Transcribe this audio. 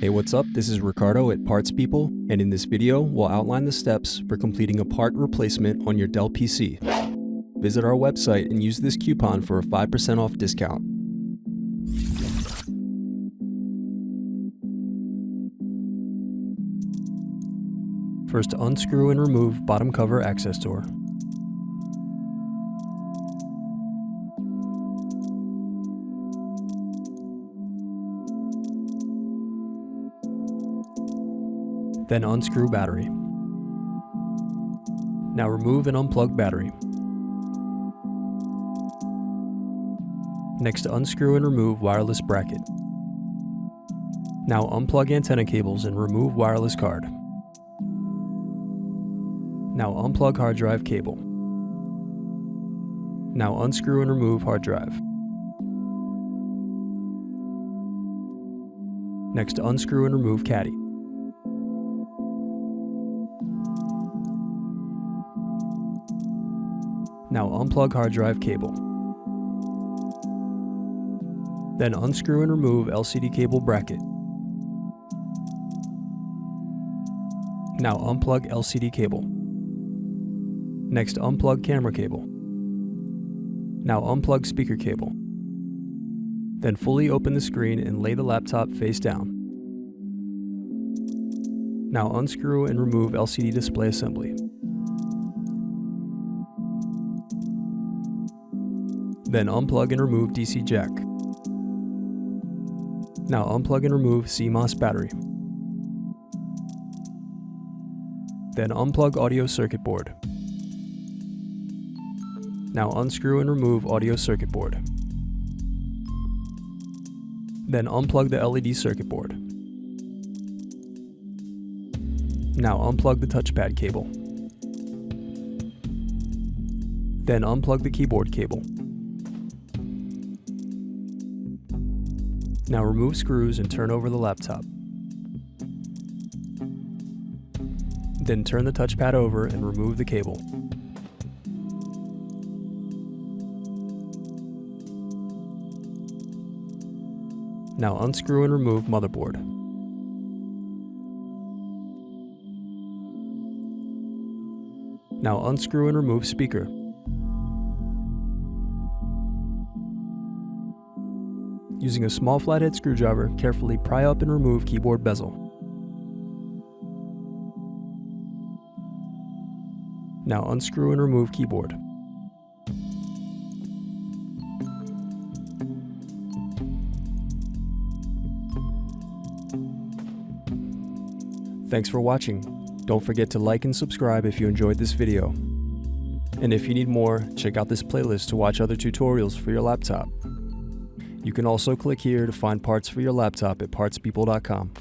Hey, what's up? This is Ricardo at Parts People, and in this video, we'll outline the steps for completing a part replacement on your Dell PC. Visit our website and use this coupon for a 5% off discount. First, unscrew and remove bottom cover access door. Then unscrew battery. Now remove and unplug battery. Next, unscrew and remove wireless bracket. Now unplug antenna cables and remove wireless card. Now unplug hard drive cable. Now unscrew and remove hard drive. Next, unscrew and remove caddy. Now unplug hard drive cable. Then unscrew and remove LCD cable bracket. Now unplug LCD cable. Next, unplug camera cable. Now unplug speaker cable. Then fully open the screen and lay the laptop face down. Now unscrew and remove LCD display assembly. Then unplug and remove DC jack. Now unplug and remove CMOS battery. Then unplug audio circuit board. Now unscrew and remove audio circuit board. Then unplug the LED circuit board. Now unplug the touchpad cable. Then unplug the keyboard cable. Now remove screws and turn over the laptop. Then turn the touchpad over and remove the cable. Now unscrew and remove motherboard. Now unscrew and remove speaker. Using a small flathead screwdriver, carefully pry up and remove keyboard bezel. Now unscrew and remove keyboard. Thanks for watching. Don't forget to like and subscribe if you enjoyed this video. And if you need more, check out this playlist to watch other tutorials for your laptop. You can also click here to find parts for your laptop at partspeople.com.